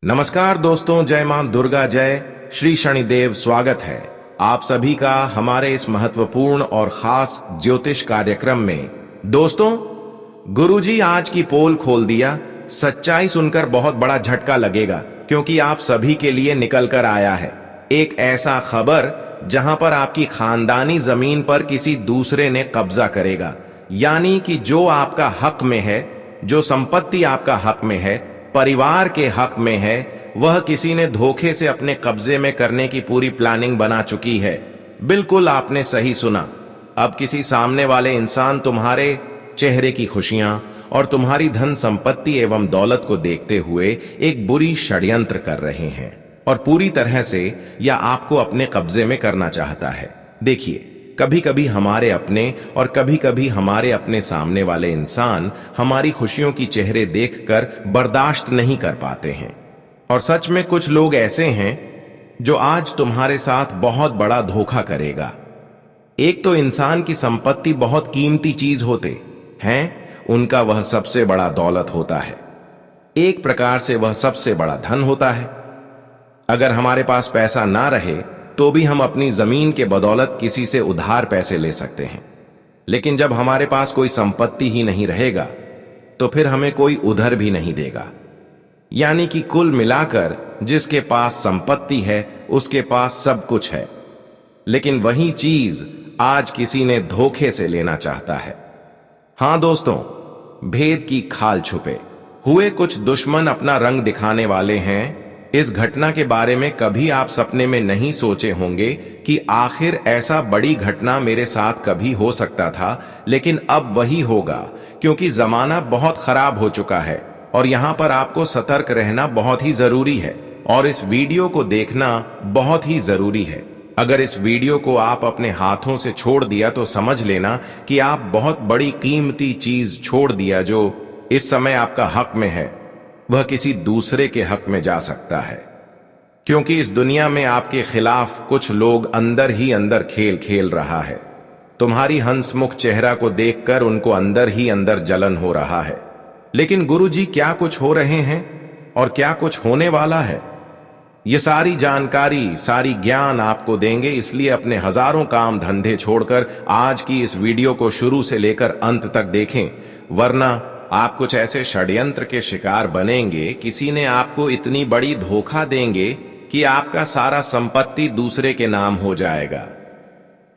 नमस्कार दोस्तों, जय मां दुर्गा, जय श्री शनिदेव। स्वागत है आप सभी का हमारे इस महत्वपूर्ण और खास ज्योतिष कार्यक्रम में। दोस्तों, गुरुजी आज की पोल खोल दिया। सच्चाई सुनकर बहुत बड़ा झटका लगेगा, क्योंकि आप सभी के लिए निकल कर आया है एक ऐसा खबर जहां पर आपकी खानदानी जमीन पर किसी दूसरे ने कब्जा करेगा। यानी कि जो आपका हक में है, जो संपत्ति आपका हक में है, परिवार के हक में है, वह किसी ने धोखे से अपने कब्जे में करने की पूरी प्लानिंग बना चुकी है। बिल्कुल आपने सही सुना। अब किसी सामने वाले इंसान तुम्हारे चेहरे की खुशियां और तुम्हारी धन संपत्ति एवं दौलत को देखते हुए एक बुरी षड्यंत्र कर रहे हैं और पूरी तरह से या आपको अपने कब्जे में करना चाहता है। देखिए, कभी कभी हमारे अपने और कभी कभी हमारे अपने सामने वाले इंसान हमारी खुशियों की चेहरे देखकर बर्दाश्त नहीं कर पाते हैं। और सच में कुछ लोग ऐसे हैं जो आज तुम्हारे साथ बहुत बड़ा धोखा करेगा। एक तो इंसान की संपत्ति बहुत कीमती चीज होते हैं, उनका वह सबसे बड़ा दौलत होता है। एक प्रकार से वह सबसे बड़ा धन होता है। अगर हमारे पास पैसा ना रहे तो भी हम अपनी जमीन के बदौलत किसी से उधार पैसे ले सकते हैं, लेकिन जब हमारे पास कोई संपत्ति ही नहीं रहेगा तो फिर हमें कोई उधार भी नहीं देगा। यानी कि कुल मिलाकर जिसके पास संपत्ति है उसके पास सब कुछ है, लेकिन वही चीज आज किसी ने धोखे से लेना चाहता है। हां दोस्तों, भेद की खाल छुपे हुए कुछ दुश्मन अपना रंग दिखाने वाले हैं। इस घटना के बारे में कभी आप सपने में नहीं सोचे होंगे कि आखिर ऐसा बड़ी घटना मेरे साथ कभी हो सकता था, लेकिन अब वही होगा, क्योंकि जमाना बहुत खराब हो चुका है और यहां पर आपको सतर्क रहना बहुत ही जरूरी है और इस वीडियो को देखना बहुत ही जरूरी है। अगर इस वीडियो को आप अपने हाथों से छोड़ दिया तो समझ लेना कि आप बहुत बड़ी कीमती चीज छोड़ दिया। जो इस समय आपका हक में है वह किसी दूसरे के हक में जा सकता है, क्योंकि इस दुनिया में आपके खिलाफ कुछ लोग अंदर ही अंदर खेल खेल रहा है। तुम्हारी हंसमुख चेहरा को देखकर उनको अंदर ही अंदर जलन हो रहा है। लेकिन गुरुजी क्या कुछ हो रहे हैं और क्या कुछ होने वाला है, ये सारी जानकारी, सारी ज्ञान आपको देंगे। इसलिए अपने हजारों काम धंधे छोड़कर आज की इस वीडियो को शुरू से लेकर अंत तक देखें, वरना आप कुछ ऐसे षड्यंत्र के शिकार बनेंगे। किसी ने आपको इतनी बड़ी धोखा देंगे कि आपका सारा संपत्ति दूसरे के नाम हो जाएगा।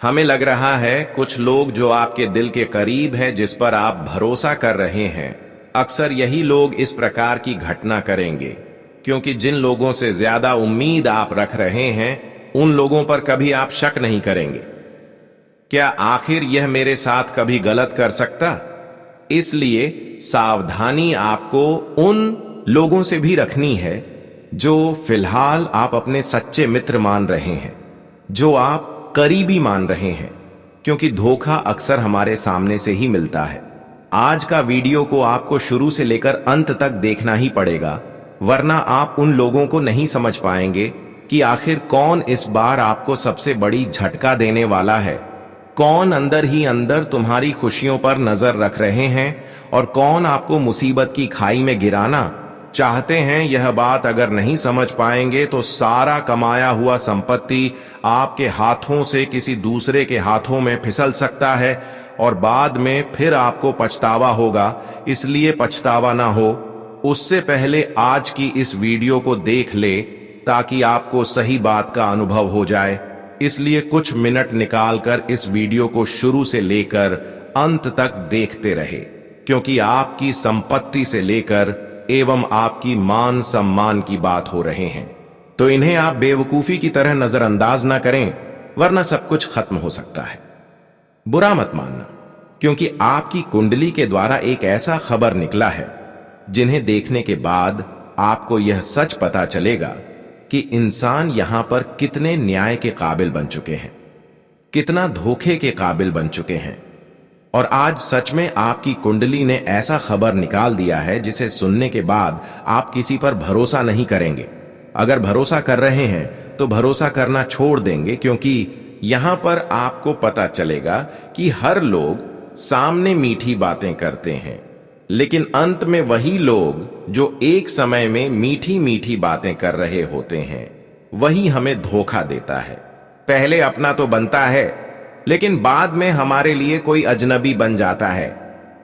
हमें लग रहा है कुछ लोग जो आपके दिल के करीब है, जिस पर आप भरोसा कर रहे हैं, अक्सर यही लोग इस प्रकार की घटना करेंगे, क्योंकि जिन लोगों से ज्यादा उम्मीद आप रख रहे हैं उन लोगों पर कभी आप शक नहीं करेंगे। क्या आखिर यह मेरे साथ कभी गलत कर सकता? इसलिए सावधानी आपको उन लोगों से भी रखनी है जो फिलहाल आप अपने सच्चे मित्र मान रहे हैं, जो आप करीबी मान रहे हैं, क्योंकि धोखा अक्सर हमारे सामने से ही मिलता है। आज का वीडियो को आपको शुरू से लेकर अंत तक देखना ही पड़ेगा, वरना आप उन लोगों को नहीं समझ पाएंगे कि आखिर कौन इस बार आपको सबसे बड़ी झटका देने वाला है, कौन अंदर ही अंदर तुम्हारी खुशियों पर नजर रख रहे हैं और कौन आपको मुसीबत की खाई में गिराना चाहते हैं। यह बात अगर नहीं समझ पाएंगे तो सारा कमाया हुआ संपत्ति आपके हाथों से किसी दूसरे के हाथों में फिसल सकता है और बाद में फिर आपको पछतावा होगा। इसलिए पछतावा ना हो उससे पहले आज की इस वीडियो को देख ले, ताकि आपको सही बात का अनुभव हो जाए। इसलिए कुछ मिनट निकालकर इस वीडियो को शुरू से लेकर अंत तक देखते रहे, क्योंकि आपकी संपत्ति से लेकर एवं आपकी मान सम्मान की बात हो रहे हैं। तो इन्हें आप बेवकूफी की तरह नजरअंदाज ना करें, वरना सब कुछ खत्म हो सकता है। बुरा मत मानना, क्योंकि आपकी कुंडली के द्वारा एक ऐसा खबर निकला है जिन्हें देखने के बाद आपको यह सच पता चलेगा कि इंसान यहां पर कितने न्याय के काबिल बन चुके हैं, कितना धोखे के काबिल बन चुके हैं। और आज सच में आपकी कुंडली ने ऐसा खबर निकाल दिया है जिसे सुनने के बाद आप किसी पर भरोसा नहीं करेंगे। अगर भरोसा कर रहे हैं तो भरोसा करना छोड़ देंगे, क्योंकि यहां पर आपको पता चलेगा कि हर लोग सामने मीठी बातें करते हैं, लेकिन अंत में वही लोग जो एक समय में मीठी मीठी बातें कर रहे होते हैं वही हमें धोखा देता है। पहले अपना तो बनता है, लेकिन बाद में हमारे लिए कोई अजनबी बन जाता है।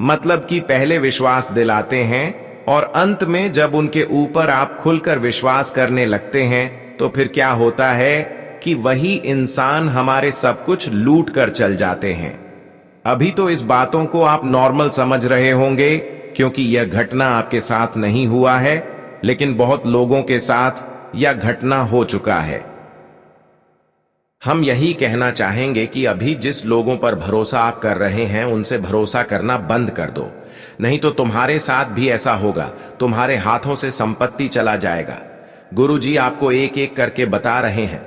मतलब कि पहले विश्वास दिलाते हैं और अंत में जब उनके ऊपर आप खुलकर विश्वास करने लगते हैं तो फिर क्या होता है कि वही इंसान हमारे सब कुछ लूट कर चल जाते हैं। अभी तो इस बातों को आप नॉर्मल समझ रहे होंगे क्योंकि यह घटना आपके साथ नहीं हुआ है, लेकिन बहुत लोगों के साथ यह घटना हो चुका है। हम यही कहना चाहेंगे कि अभी जिस लोगों पर भरोसा आप कर रहे हैं उनसे भरोसा करना बंद कर दो, नहीं तो तुम्हारे साथ भी ऐसा होगा, तुम्हारे हाथों से संपत्ति चला जाएगा। गुरुजी आपको एक एक करके बता रहे हैं,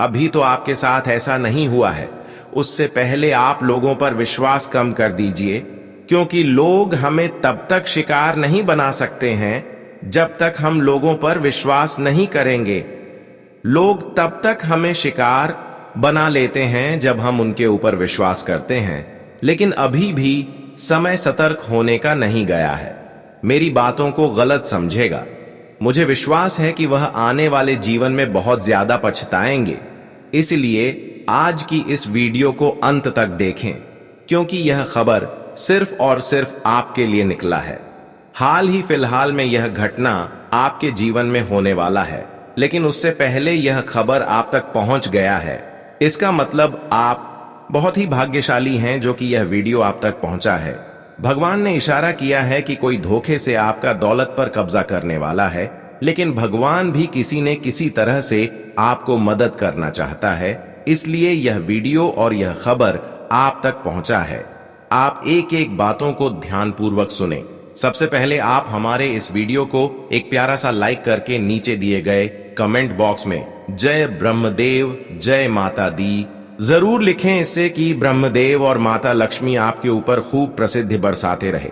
अभी तो आपके साथ ऐसा नहीं हुआ है, उससे पहले आप लोगों पर विश्वास कम कर दीजिए, क्योंकि लोग हमें तब तक शिकार नहीं बना सकते हैं जब तक हम लोगों पर विश्वास नहीं करेंगे। लोग तब तक हमें शिकार बना लेते हैं जब हम उनके ऊपर विश्वास करते हैं, लेकिन अभी भी समय सतर्क होने का नहीं गया है। मेरी बातों को गलत समझेगा, मुझे विश्वास है कि वह आने वाले जीवन में बहुत ज्यादा पछताएंगे। इसलिए आज की इस वीडियो को अंत तक देखें, क्योंकि यह खबर सिर्फ और सिर्फ आपके लिए निकला है। हाल ही फिलहाल में यह घटना आपके जीवन में होने वाला है, लेकिन उससे पहले यह खबर आप तक पहुंच गया है। इसका मतलब आप बहुत ही भाग्यशाली हैं जो कि यह वीडियो आप तक पहुंचा है। भगवान ने इशारा किया है कि कोई धोखे से आपका दौलत पर कब्जा करने वाला है, लेकिन भगवान भी किसी न किसी तरह से आपको मदद करना चाहता है, इसलिए यह वीडियो और यह खबर आप तक पहुंचा है। आप एक एक बातों को ध्यानपूर्वक सुने। सबसे पहले आप हमारे इस वीडियो को एक प्यारा सा लाइक करके नीचे दिए गए कमेंट बॉक्स में जय ब्रह्मदेव जय माता दी जरूर लिखें, इससे कि ब्रह्मदेव और माता लक्ष्मी आपके ऊपर खूब प्रसिद्धि बरसाते रहे,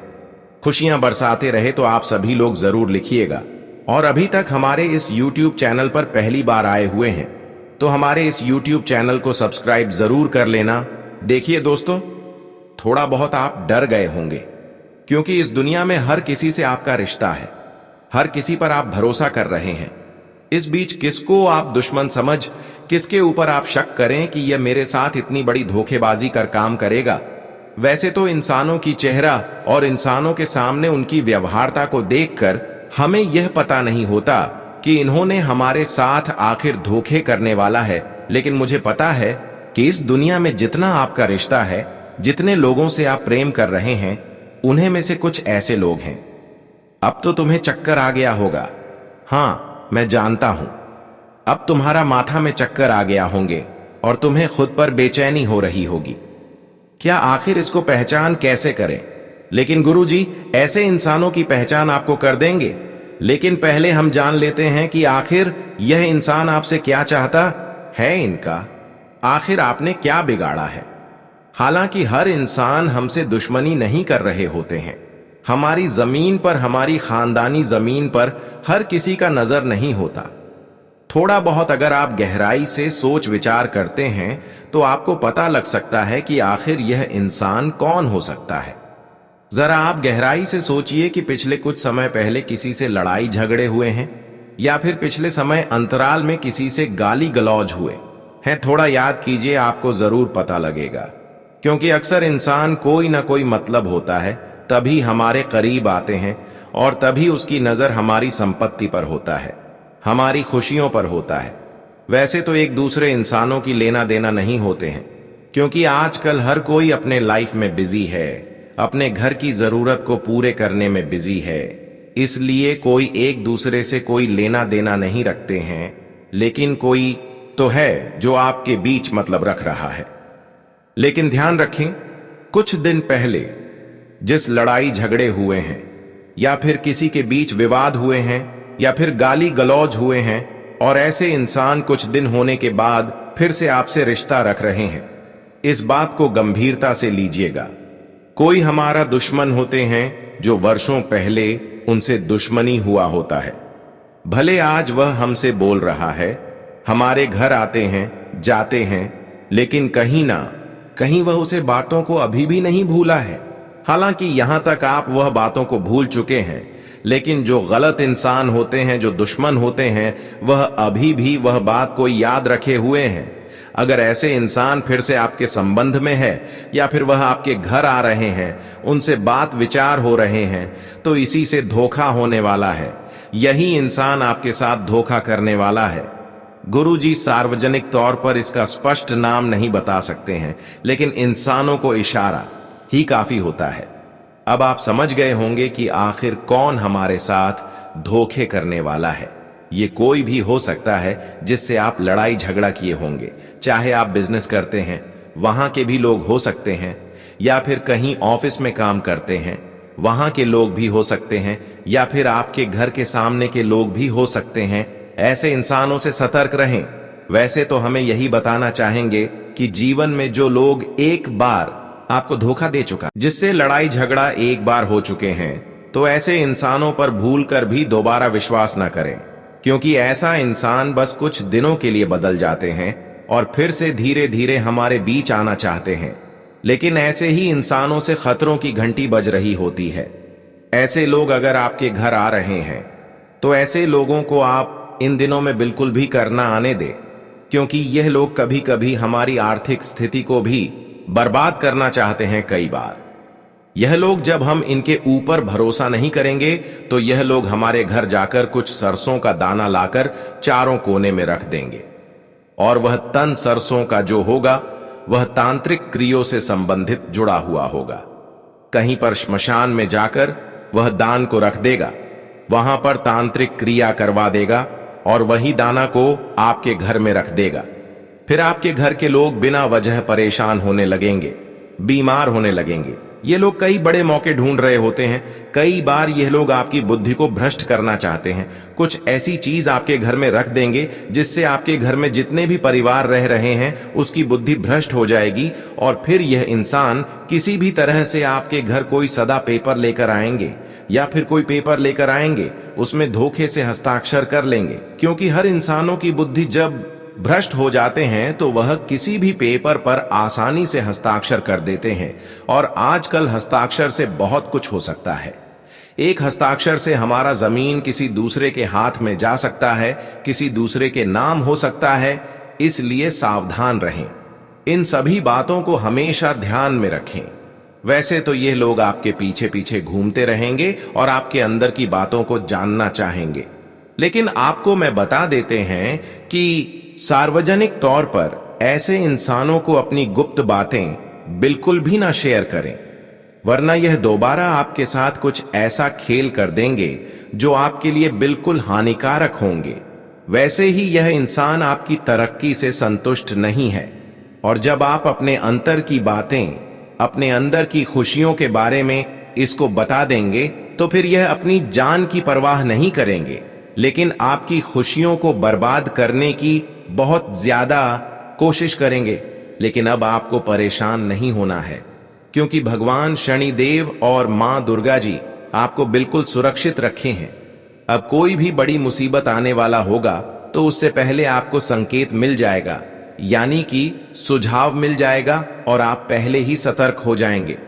खुशियां बरसाते रहे। तो आप सभी लोग जरूर लिखिएगा। और अभी तक हमारे इस YouTube चैनल पर पहली बार आए हुए हैं तो हमारे इस YouTube चैनल को सब्सक्राइब जरूर कर लेना। देखिए दोस्तों, थोड़ा बहुत आप डर गए होंगे, क्योंकि इस दुनिया में हर किसी से आपका रिश्ता है, हर किसी पर आप भरोसा कर रहे हैं। इस बीच किसको आप दुश्मन समझ, किसके ऊपर आप शक करें कि यह मेरे साथ इतनी बड़ी धोखेबाजी कर काम करेगा। वैसे तो इंसानों की चेहरा और इंसानों के सामने उनकी व्यवहारता को देखकर हमें यह पता नहीं होता कि इन्होंने हमारे साथ आखिर धोखे करने वाला है, लेकिन मुझे पता है कि इस दुनिया में जितना आपका रिश्ता है, जितने लोगों से आप प्रेम कर रहे हैं, उन्हें में से कुछ ऐसे लोग हैं। अब तो तुम्हें चक्कर आ गया होगा, हाँ मैं जानता हूं, अब तुम्हारा माथा में चक्कर आ गया होंगे और तुम्हें खुद पर बेचैनी हो रही होगी। क्या आखिर इसको पहचान कैसे करें? लेकिन गुरुजी ऐसे इंसानों की पहचान आपको कर देंगे, लेकिन पहले हम जान लेते हैं कि आखिर यह इंसान आपसे क्या चाहता है। इनका आखिर आपने क्या बिगाड़ा है? हालांकि हर इंसान हमसे दुश्मनी नहीं कर रहे होते हैं। हमारी जमीन पर, हमारी खानदानी जमीन पर हर किसी का नजर नहीं होता। थोड़ा बहुत अगर आप गहराई से सोच विचार करते हैं तो आपको पता लग सकता है कि आखिर यह इंसान कौन हो सकता है। जरा आप गहराई से सोचिए कि पिछले कुछ समय पहले किसी से लड़ाई झगड़े हुए हैं, या फिर पिछले समय अंतराल में किसी से गाली गलौज हुए हैं। थोड़ा याद कीजिए, आपको जरूर पता लगेगा, क्योंकि अक्सर इंसान कोई ना कोई मतलब होता है, तभी हमारे करीब आते हैं और तभी उसकी नजर हमारी संपत्ति पर होता है, हमारी खुशियों पर होता है। वैसे तो एक दूसरे इंसानों की लेना देना नहीं होते हैं, क्योंकि आजकल हर कोई अपने लाइफ में बिजी है, अपने घर की जरूरत को पूरे करने में बिजी है, इसलिए कोई एक दूसरे से कोई लेना देना नहीं रखते हैं। लेकिन कोई तो है जो आपके बीच मतलब रख रहा है। लेकिन ध्यान रखें, कुछ दिन पहले जिस लड़ाई झगड़े हुए हैं, या फिर किसी के बीच विवाद हुए हैं, या फिर गाली गलौज हुए हैं, और ऐसे इंसान कुछ दिन होने के बाद फिर से आपसे रिश्ता रख रहे हैं, इस बात को गंभीरता से लीजिएगा। कोई हमारा दुश्मन होते हैं जो वर्षों पहले उनसे दुश्मनी हुआ होता है। भले आज वह हमसे बोल रहा है, हमारे घर आते हैं जाते हैं, लेकिन कहीं ना कहीं वह उसे बातों को अभी भी नहीं भूला है। हालांकि यहां तक आप वह बातों को भूल चुके हैं, लेकिन जो गलत इंसान होते हैं, जो दुश्मन होते हैं, वह अभी भी वह बात को याद रखे हुए हैं। अगर ऐसे इंसान फिर से आपके संबंध में है या फिर वह आपके घर आ रहे हैं, उनसे बात विचार हो रहे हैं, तो इसी से धोखा होने वाला है। यही इंसान आपके साथ धोखा करने वाला है। गुरुजी सार्वजनिक तौर पर इसका स्पष्ट नाम नहीं बता सकते हैं, लेकिन इंसानों को इशारा ही काफी होता है। अब आप समझ गए होंगे कि आखिर कौन हमारे साथ धोखे करने वाला है। ये कोई भी हो सकता है जिससे आप लड़ाई झगड़ा किए होंगे, चाहे आप बिजनेस करते हैं, वहां के भी लोग हो सकते हैं, या फिर कहीं ऑफिस में काम करते हैं, वहां के लोग भी हो सकते हैं, या फिर आपके घर के सामने के लोग भी हो सकते हैं। ऐसे इंसानों से सतर्क रहें। वैसे तो हमें यही बताना चाहेंगे कि जीवन में जो लोग एक बार आपको धोखा दे चुका, जिससे लड़ाई झगड़ा एक बार हो चुके हैं, तो ऐसे इंसानों पर भूलकर भी दोबारा विश्वास न करें, क्योंकि ऐसा इंसान बस कुछ दिनों के लिए बदल जाते हैं और फिर से धीरे धीरे हमारे बीच आना चाहते हैं। लेकिन ऐसे ही इंसानों से खतरों की घंटी बज रही होती है। ऐसे लोग अगर आपके घर आ रहे हैं, तो ऐसे लोगों को आप इन दिनों में बिल्कुल भी करना आने दें, क्योंकि यह लोग कभी कभी हमारी आर्थिक स्थिति को भी बर्बाद करना चाहते हैं। कई बार यह लोग, जब हम इनके ऊपर भरोसा नहीं करेंगे, तो यह लोग हमारे घर जाकर कुछ सरसों का दाना लाकर चारों कोने में रख देंगे, और वह तन सरसों का जो होगा वह तांत्रिक क्रियों से संबंधित जुड़ा हुआ होगा। कहीं पर श्मशान में जाकर वह दान को रख देगा, वहां पर तांत्रिक क्रिया करवा देगा और वही दाना को आपके घर में रख देगा। फिर आपके घर के लोग बिना वजह परेशान होने लगेंगे, बीमार होने लगेंगे। ये लोग कई बड़े मौके ढूंढ रहे होते हैं। कई बार यह लोग आपकी बुद्धि को भ्रष्ट करना चाहते हैं। कुछ ऐसी चीज आपके घर में रख देंगे जिससे आपके घर में जितने भी परिवार रह रहे हैं उसकी बुद्धि भ्रष्ट हो जाएगी, और फिर यह इंसान किसी भी तरह से आपके घर कोई सदा पेपर लेकर आएंगे या फिर कोई पेपर लेकर आएंगे, उसमें धोखे से हस्ताक्षर कर लेंगे। क्योंकि हर इंसानों की बुद्धि जब भ्रष्ट हो जाते हैं तो वह किसी भी पेपर पर आसानी से हस्ताक्षर कर देते हैं, और आजकल हस्ताक्षर से बहुत कुछ हो सकता है। एक हस्ताक्षर से हमारा जमीन किसी दूसरे के हाथ में जा सकता है, किसी दूसरे के नाम हो सकता है। इसलिए सावधान रहें, इन सभी बातों को हमेशा ध्यान में रखें। वैसे तो ये लोग आपके पीछे पीछे घूमते रहेंगे और आपके अंदर की बातों को जानना चाहेंगे, लेकिन आपको मैं बता देते हैं कि सार्वजनिक तौर पर ऐसे इंसानों को अपनी गुप्त बातें बिल्कुल भी ना शेयर करें, वरना यह दोबारा आपके साथ कुछ ऐसा खेल कर देंगे जो आपके लिए बिल्कुल हानिकारक होंगे। वैसे ही यह इंसान आपकी तरक्की से संतुष्ट नहीं है, और जब आप अपने अंतर की बातें, अपने अंदर की खुशियों के बारे में इसको बता देंगे, तो फिर यह अपनी जान की परवाह नहीं करेंगे, लेकिन आपकी खुशियों को बर्बाद करने की बहुत ज्यादा कोशिश करेंगे। लेकिन अब आपको परेशान नहीं होना है, क्योंकि भगवान शनिदेव और मां दुर्गा जी आपको बिल्कुल सुरक्षित रखे हैं। अब कोई भी बड़ी मुसीबत आने वाला होगा तो उससे पहले आपको संकेत मिल जाएगा, यानी कि सुझाव मिल जाएगा, और आप पहले ही सतर्क हो जाएंगे।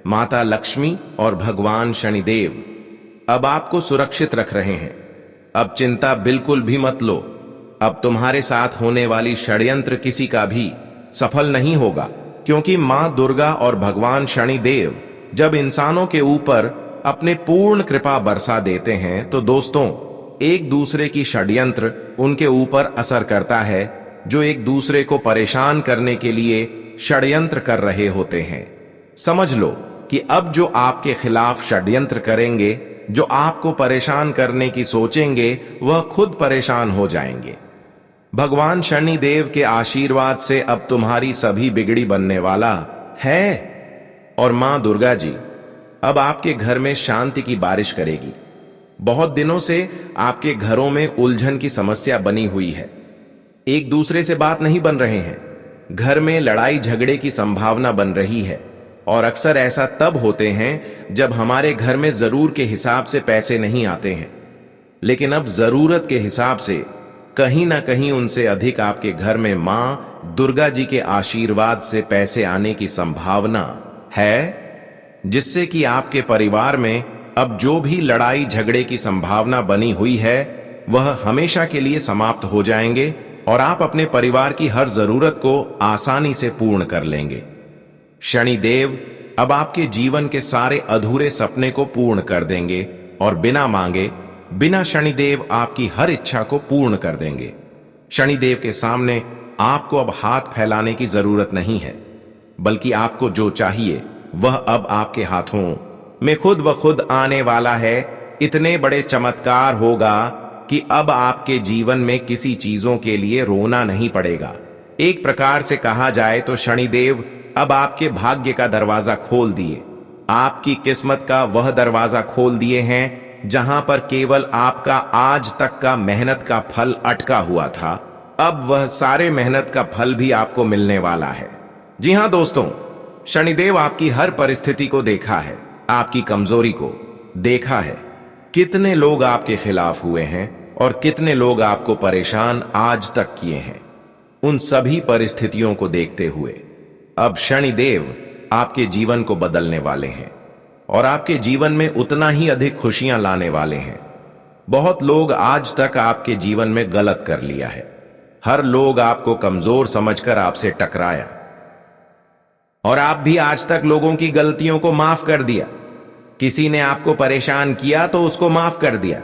माता लक्ष्मी और भगवान शनिदेव अब आपको सुरक्षित रख रहे हैं। अब चिंता बिल्कुल भी मत लो। अब तुम्हारे साथ होने वाली षड्यंत्र किसी का भी सफल नहीं होगा, क्योंकि मां दुर्गा और भगवान शनिदेव जब इंसानों के ऊपर अपने पूर्ण कृपा बरसा देते हैं, तो दोस्तों, एक दूसरे की षड्यंत्र उनके ऊपर असर करता है, जो एक दूसरे को परेशान करने के लिए षड्यंत्र कर रहे होते हैं। समझ लो कि अब जो आपके खिलाफ षड्यंत्र करेंगे, जो आपको परेशान करने की सोचेंगे, वह खुद परेशान हो जाएंगे। भगवान शनिदेव के आशीर्वाद से अब तुम्हारी सभी बिगड़ी बनने वाला है, और मां दुर्गा जी अब आपके घर में शांति की बारिश करेगी। बहुत दिनों से आपके घरों में उलझन की समस्या बनी हुई है, एक दूसरे से बात नहीं बन रहे हैं, घर में लड़ाई झगड़े की संभावना बन रही है, और अक्सर ऐसा तब होते हैं जब हमारे घर में जरूर के हिसाब से पैसे नहीं आते हैं, लेकिन अब जरूरत के हिसाब से कहीं ना कहीं उनसे अधिक आपके घर में मां दुर्गा जी के आशीर्वाद से पैसे आने की संभावना है। जिससे कि आपके परिवार में अब जो भी लड़ाई झगड़े की संभावना बनी हुई है वह हमेशा के लिए समाप्त हो जाएंगे और आप अपने परिवार की हर जरूरत को आसानी से पूर्ण कर लेंगे। शनिदेव अब आपके जीवन के सारे अधूरे सपने को पूर्ण कर देंगे और बिना मांगे, बिना शनिदेव आपकी हर इच्छा को पूर्ण कर देंगे। शनिदेव के सामने आपको अब हाथ फैलाने की जरूरत नहीं है, बल्कि आपको जो चाहिए वह अब आपके हाथों में खुद ब खुद आने वाला है। इतने बड़े चमत्कार होगा कि अब आपके जीवन में किसी चीजों के लिए रोना नहीं पड़ेगा। एक प्रकार से कहा जाए तो शनिदेव अब आपके भाग्य का दरवाजा खोल दिए, आपकी किस्मत का वह दरवाजा खोल दिए हैं जहां पर केवल आपका आज तक का मेहनत का फल अटका हुआ था। अब वह सारे मेहनत का फल भी आपको मिलने वाला है। जी हां दोस्तों, शनिदेव आपकी हर परिस्थिति को देखा है, आपकी कमजोरी को देखा है। कितने लोग आपके खिलाफ हुए हैं और कितने लोग आपको परेशान आज तक किए हैं। उन सभी परिस्थितियों को देखते हुए अब शनिदेव आपके जीवन को बदलने वाले हैं और आपके जीवन में उतना ही अधिक खुशियां लाने वाले हैं। बहुत लोग आज तक आपके जीवन में गलत कर लिया है। हर लोग आपको कमजोर समझकर आपसे टकराया और आप भी आज तक लोगों की गलतियों को माफ कर दिया। किसी ने आपको परेशान किया तो उसको माफ कर दिया,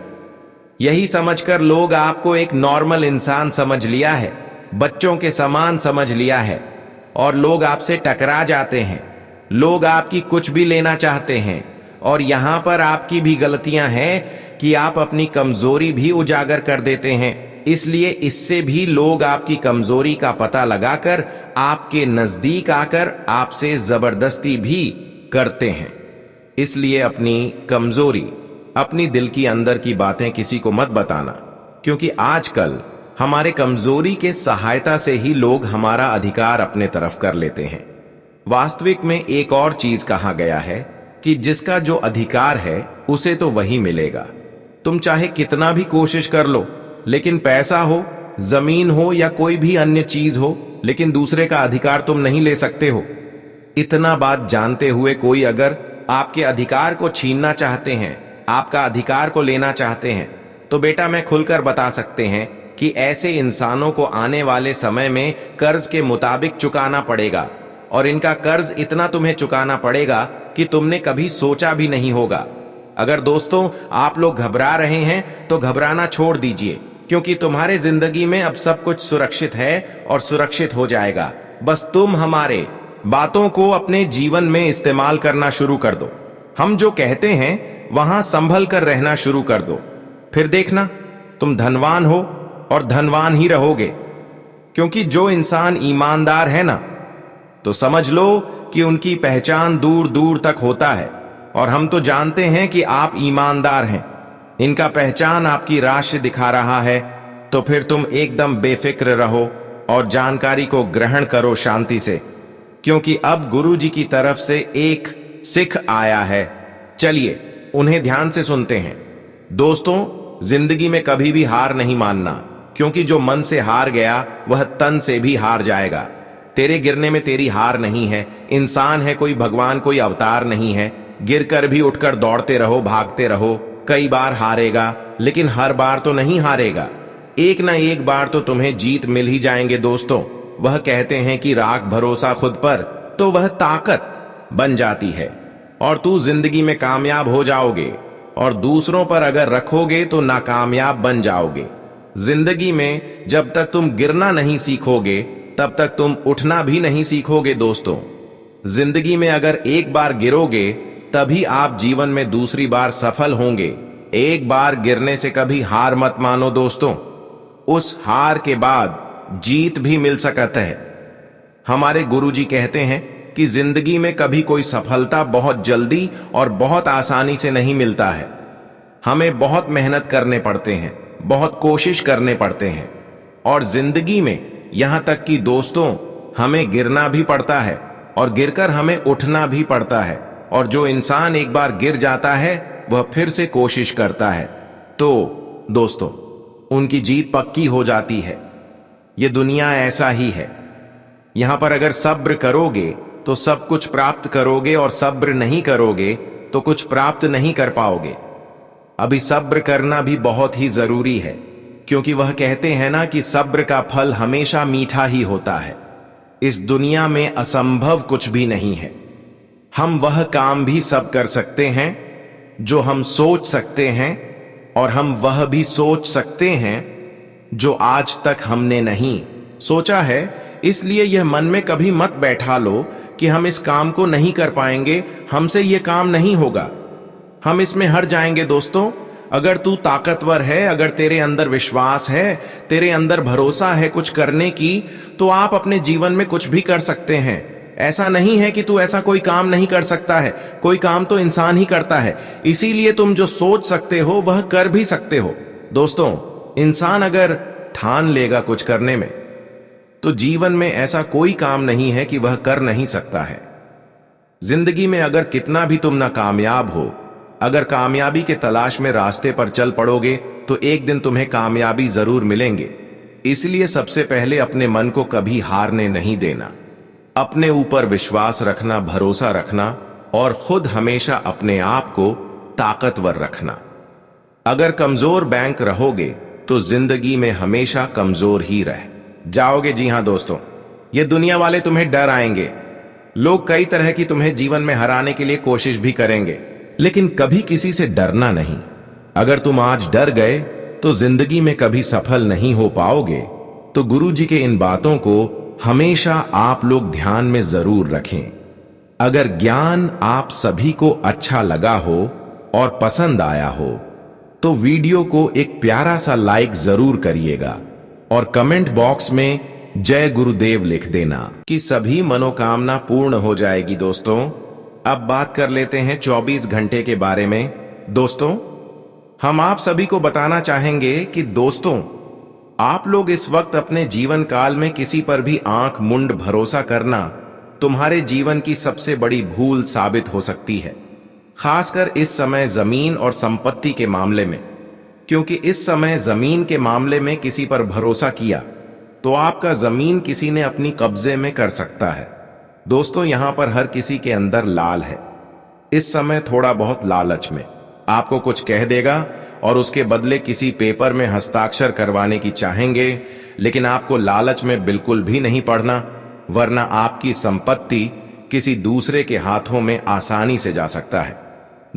यही समझकर लोग आपको एक नॉर्मल इंसान समझ लिया है, बच्चों के समान समझ लिया है और लोग आपसे टकरा जाते हैं। लोग आपकी कुछ भी लेना चाहते हैं और यहां पर आपकी भी गलतियां हैं कि आप अपनी कमजोरी भी उजागर कर देते हैं। इसलिए इससे भी लोग आपकी कमजोरी का पता लगाकर आपके नजदीक आकर आपसे जबरदस्ती भी करते हैं। इसलिए अपनी कमजोरी, अपनी दिल की अंदर की बातें किसी को मत बताना, क्योंकि आजकल हमारे कमजोरी के सहायता से ही लोग हमारा अधिकार अपने तरफ कर लेते हैं। वास्तविक में एक और चीज कहा गया है कि जिसका जो अधिकार है उसे तो वही मिलेगा। तुम चाहे कितना भी कोशिश कर लो, लेकिन पैसा हो, जमीन हो या कोई भी अन्य चीज हो, लेकिन दूसरे का अधिकार तुम नहीं ले सकते हो। इतना बात जानते हुए कोई अगर आपके अधिकार को छीनना चाहते हैं, आपका अधिकार को लेना चाहते हैं, तो बेटा मैं खुलकर बता सकते हैं कि ऐसे इंसानों को आने वाले समय में कर्ज के मुताबिक चुकाना पड़ेगा और इनका कर्ज इतना तुम्हें चुकाना पड़ेगा कि तुमने कभी सोचा भी नहीं होगा। अगर दोस्तों आप लोग घबरा रहे हैं तो घबराना छोड़ दीजिए, क्योंकि तुम्हारे जिंदगी में अब सब कुछ सुरक्षित है और सुरक्षित हो जाएगा। बस तुम हमारे बातों को अपने जीवन में इस्तेमाल करना शुरू कर दो। हम जो कहते हैं वहां संभल कर रहना शुरू कर दो, फिर देखना तुम धनवान हो और धनवान ही रहोगे। क्योंकि जो इंसान ईमानदार है ना, तो समझ लो कि उनकी पहचान दूर दूर तक होता है और हम तो जानते हैं कि आप ईमानदार हैं। इनका पहचान आपकी राशि दिखा रहा है, तो फिर तुम एकदम बेफिक्र रहो और जानकारी को ग्रहण करो शांति से, क्योंकि अब गुरु जी की तरफ से एक सिख आया है। चलिए उन्हें ध्यान से सुनते हैं। दोस्तों, जिंदगी में कभी भी हार नहीं मानना, क्योंकि जो मन से हार गया वह तन से भी हार जाएगा। तेरे गिरने में तेरी हार नहीं है। इंसान है कोई, भगवान कोई अवतार नहीं है। गिरकर भी उठकर दौड़ते रहो, भागते रहो। कई बार हारेगा, लेकिन हर बार तो नहीं हारेगा। एक ना एक बार तो तुम्हें जीत मिल ही जाएंगे दोस्तों। वह कहते हैं कि राख भरोसा खुद पर तो वह ताकत बन जाती है और तू जिंदगी में कामयाब हो जाओगे, और दूसरों पर अगर रखोगे तो नाकामयाब बन जाओगे। जिंदगी में जब तक तुम गिरना नहीं सीखोगे तब तक तुम उठना भी नहीं सीखोगे दोस्तों। जिंदगी में अगर एक बार गिरोगे तभी आप जीवन में दूसरी बार सफल होंगे। एक बार गिरने से कभी हार मत मानो दोस्तों, उस हार के बाद जीत भी मिल सकता है। हमारे गुरुजी कहते हैं कि जिंदगी में कभी कोई सफलता बहुत जल्दी और बहुत आसानी से नहीं मिलता है। हमें बहुत मेहनत करने पड़ते हैं, बहुत कोशिश करने पड़ते हैं, और जिंदगी में यहां तक कि दोस्तों हमें गिरना भी पड़ता है और गिरकर हमें उठना भी पड़ता है। और जो इंसान एक बार गिर जाता है वह फिर से कोशिश करता है, तो दोस्तों उनकी जीत पक्की हो जाती है। ये दुनिया ऐसा ही है। यहां पर अगर सब्र करोगे तो सब कुछ प्राप्त करोगे और सब्र नहीं करोगे तो कुछ प्राप्त नहीं कर पाओगे। अभी सब्र करना भी बहुत ही जरूरी है, क्योंकि वह कहते हैं ना कि सब्र का फल हमेशा मीठा ही होता है। इस दुनिया में असंभव कुछ भी नहीं है। हम वह काम भी सब कर सकते हैं जो हम सोच सकते हैं, और हम वह भी सोच सकते हैं जो आज तक हमने नहीं सोचा है। इसलिए यह मन में कभी मत बैठा लो कि हम इस काम को नहीं कर पाएंगे, हमसे यह काम नहीं होगा, हम इसमें हार जाएंगे। दोस्तों, अगर तू ताकतवर है, अगर तेरे अंदर विश्वास है, तेरे अंदर भरोसा है कुछ करने की, तो आप अपने जीवन में कुछ भी कर सकते हैं। ऐसा नहीं है कि तू ऐसा कोई काम नहीं कर सकता है, कोई काम तो इंसान ही करता है। इसीलिए तुम जो सोच सकते हो वह कर भी सकते हो। दोस्तों, इंसान अगर ठान लेगा कुछ करने में, तो जीवन में ऐसा कोई काम नहीं है कि वह कर नहीं सकता है। जिंदगी में अगर कितना भी तुम ना कामयाब हो, अगर कामयाबी के तलाश में रास्ते पर चल पड़ोगे, तो एक दिन तुम्हें कामयाबी जरूर मिलेंगे। इसलिए सबसे पहले अपने मन को कभी हारने नहीं देना, अपने ऊपर विश्वास रखना, भरोसा रखना, और खुद हमेशा अपने आप को ताकतवर रखना। अगर कमजोर बैंक रहोगे तो जिंदगी में हमेशा कमजोर ही रह जाओगे। जी हां दोस्तों, ये दुनिया वाले तुम्हें डर आएंगे। लोग कई तरह की तुम्हें जीवन में हराने के लिए कोशिश भी करेंगे, लेकिन कभी किसी से डरना नहीं। अगर तुम आज डर गए तो जिंदगी में कभी सफल नहीं हो पाओगे। तो गुरुजी के इन बातों को हमेशा आप लोग ध्यान में जरूर रखें। अगर ज्ञान आप सभी को अच्छा लगा हो और पसंद आया हो, तो वीडियो को एक प्यारा सा लाइक जरूर करिएगा, और कमेंट बॉक्स में जय गुरुदेव लिख देना कि सभी मनोकामना पूर्ण हो जाएगी। दोस्तों, अब बात कर लेते हैं 24 घंटे के बारे में। दोस्तों, हम आप सभी को बताना चाहेंगे कि दोस्तों, आप लोग इस वक्त अपने जीवन काल में किसी पर भी आंख मुंड भरोसा करना तुम्हारे जीवन की सबसे बड़ी भूल साबित हो सकती है, खासकर इस समय जमीन और संपत्ति के मामले में। क्योंकि इस समय जमीन के मामले में किसी पर भरोसा किया तो आपका जमीन किसी ने अपनी कब्जे में कर सकता है। दोस्तों, यहां पर हर किसी के अंदर लाल है। इस समय थोड़ा बहुत लालच में आपको कुछ कह देगा और उसके बदले किसी पेपर में हस्ताक्षर करवाने की चाहेंगे, लेकिन आपको लालच में बिल्कुल भी नहीं पड़ना, वरना आपकी संपत्ति किसी दूसरे के हाथों में आसानी से जा सकता है।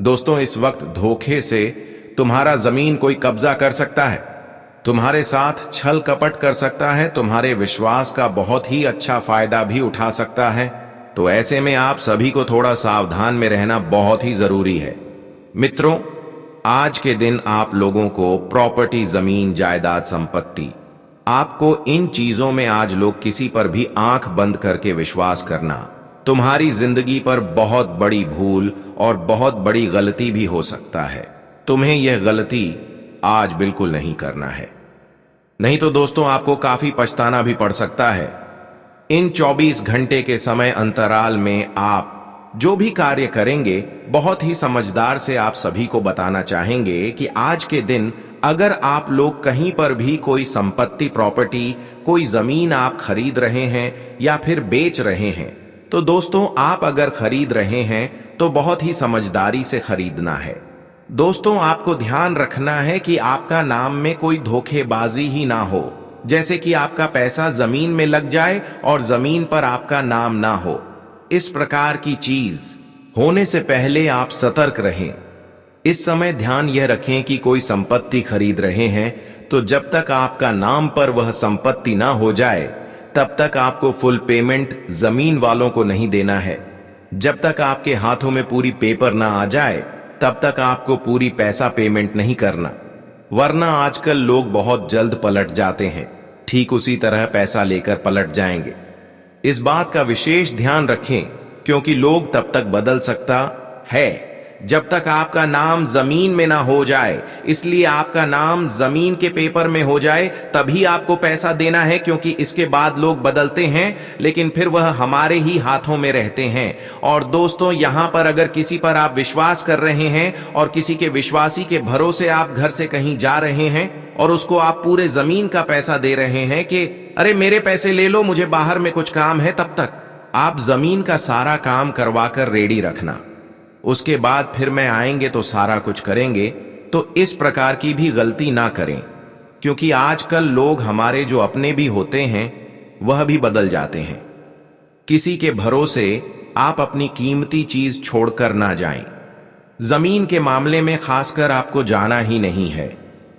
दोस्तों, इस वक्त धोखे से तुम्हारा जमीन कोई कब्जा कर सकता है, तुम्हारे साथ छल कपट कर सकता है, तुम्हारे विश्वास का बहुत ही अच्छा फायदा भी उठा सकता है। तो ऐसे में आप सभी को थोड़ा सावधान में रहना बहुत ही जरूरी है। मित्रों, आज के दिन आप लोगों को प्रॉपर्टी, जमीन, जायदाद, संपत्ति, आपको इन चीजों में आज लोग किसी पर भी आंख बंद करके विश्वास करना तुम्हारी जिंदगी पर बहुत बड़ी भूल और बहुत बड़ी गलती भी हो सकता है। तुम्हें यह गलती आज बिल्कुल नहीं करना है, नहीं तो दोस्तों आपको काफी पछताना भी पड़ सकता है। इन 24 घंटे के समय अंतराल में आप जो भी कार्य करेंगे, बहुत ही समझदार से आप सभी को बताना चाहेंगे कि आज के दिन अगर आप लोग कहीं पर भी कोई संपत्ति, प्रॉपर्टी, कोई जमीन आप खरीद रहे हैं या फिर बेच रहे हैं, तो दोस्तों आप अगर खरीद रहे हैं तो बहुत ही समझदारी से खरीदना है। दोस्तों, आपको ध्यान रखना है कि आपका नाम में कोई धोखेबाजी ही ना हो, जैसे कि आपका पैसा जमीन में लग जाए और जमीन पर आपका नाम ना हो। इस प्रकार की चीज होने से पहले आप सतर्क रहें। इस समय ध्यान यह रखें कि कोई संपत्ति खरीद रहे हैं तो जब तक आपका नाम पर वह संपत्ति ना हो जाए, तब तक आपको फुल पेमेंट जमीन वालों को नहीं देना है। जब तक आपके हाथों में पूरी पेपर ना आ जाए, तब तक आपको पूरी पैसा पेमेंट नहीं करना, वरना आजकल लोग बहुत जल्द पलट जाते हैं, ठीक उसी तरह पैसा लेकर पलट जाएंगे। इस बात का विशेष ध्यान रखें, क्योंकि लोग तब तक बदल सकता है जब तक आपका नाम जमीन में ना हो जाए। इसलिए आपका नाम जमीन के पेपर में हो जाए तभी आपको पैसा देना है, क्योंकि इसके बाद लोग बदलते हैं, लेकिन फिर वह हमारे ही हाथों में रहते हैं। और दोस्तों, यहां पर अगर किसी पर आप विश्वास कर रहे हैं और किसी के विश्वासी के भरोसे आप घर से कहीं जा रहे हैं और उसको आप पूरे जमीन का पैसा दे रहे हैं कि अरे मेरे पैसे ले लो, मुझे बाहर में कुछ काम है, तब तक आप जमीन का सारा काम करवाकर रेडी रखना, उसके बाद फिर मैं आएंगे तो सारा कुछ करेंगे। तो इस प्रकार की भी गलती ना करें, क्योंकि आजकल लोग हमारे जो अपने भी होते हैं वह भी बदल जाते हैं। किसी के भरोसे आप अपनी कीमती चीज छोड़कर ना जाएं। जमीन के मामले में खासकर आपको जाना ही नहीं है।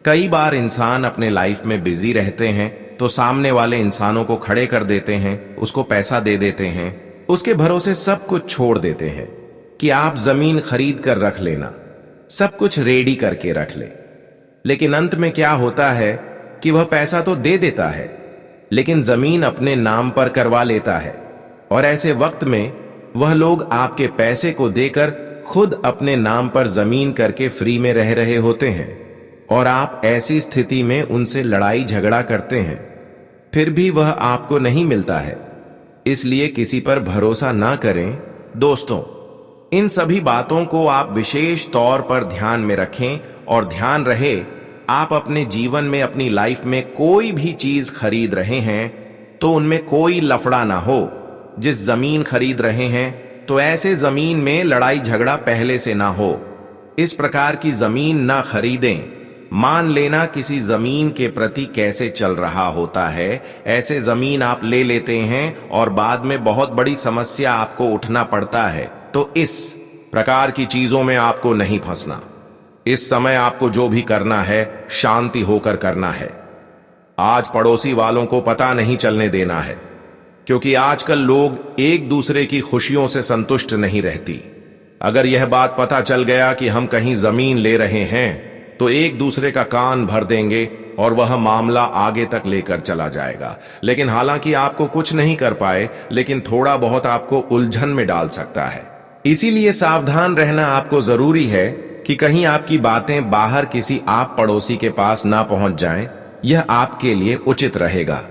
कई बार इंसान अपने लाइफ में बिजी रहते हैं तो सामने वाले इंसानों को खड़े कर देते हैं, उसको पैसा दे देते हैं, उसके भरोसे सब कुछ छोड़ देते हैं कि आप जमीन खरीद कर रख लेना, सब कुछ रेडी करके रख ले। लेकिन अंत में क्या होता है कि वह पैसा तो दे देता है लेकिन जमीन अपने नाम पर करवा लेता है, और ऐसे वक्त में वह लोग आपके पैसे को देकर खुद अपने नाम पर जमीन करके फ्री में रह रहे होते हैं, और आप ऐसी स्थिति में उनसे लड़ाई झगड़ा करते हैं, फिर भी वह आपको नहीं मिलता है। इसलिए किसी पर भरोसा ना करें। दोस्तों, इन सभी बातों को आप विशेष तौर पर ध्यान में रखें, और ध्यान रहे आप अपने जीवन में, अपनी लाइफ में कोई भी चीज खरीद रहे हैं तो उनमें कोई लफड़ा ना हो। जिस जमीन खरीद रहे हैं तो ऐसे जमीन में लड़ाई झगड़ा पहले से ना हो। इस प्रकार की जमीन ना खरीदें। मान लेना किसी जमीन के प्रति कैसे चल रहा होता है, ऐसे जमीन आप ले लेते हैं और बाद में बहुत बड़ी समस्या आपको उठना पड़ता है। तो इस प्रकार की चीजों में आपको नहीं फंसना। इस समय आपको जो भी करना है शांति होकर करना है। आज पड़ोसी वालों को पता नहीं चलने देना है, क्योंकि आजकल लोग एक दूसरे की खुशियों से संतुष्ट नहीं रहती। अगर यह बात पता चल गया कि हम कहीं जमीन ले रहे हैं तो एक दूसरे का कान भर देंगे और वह मामला आगे तक लेकर चला जाएगा। लेकिन हालांकि आपको कुछ नहीं कर पाए, लेकिन थोड़ा बहुत आपको उलझन में डाल सकता है। इसीलिए सावधान रहना आपको जरूरी है कि कहीं आपकी बातें बाहर किसी आप पड़ोसी के पास ना पहुंच जाएं। यह आपके लिए उचित रहेगा।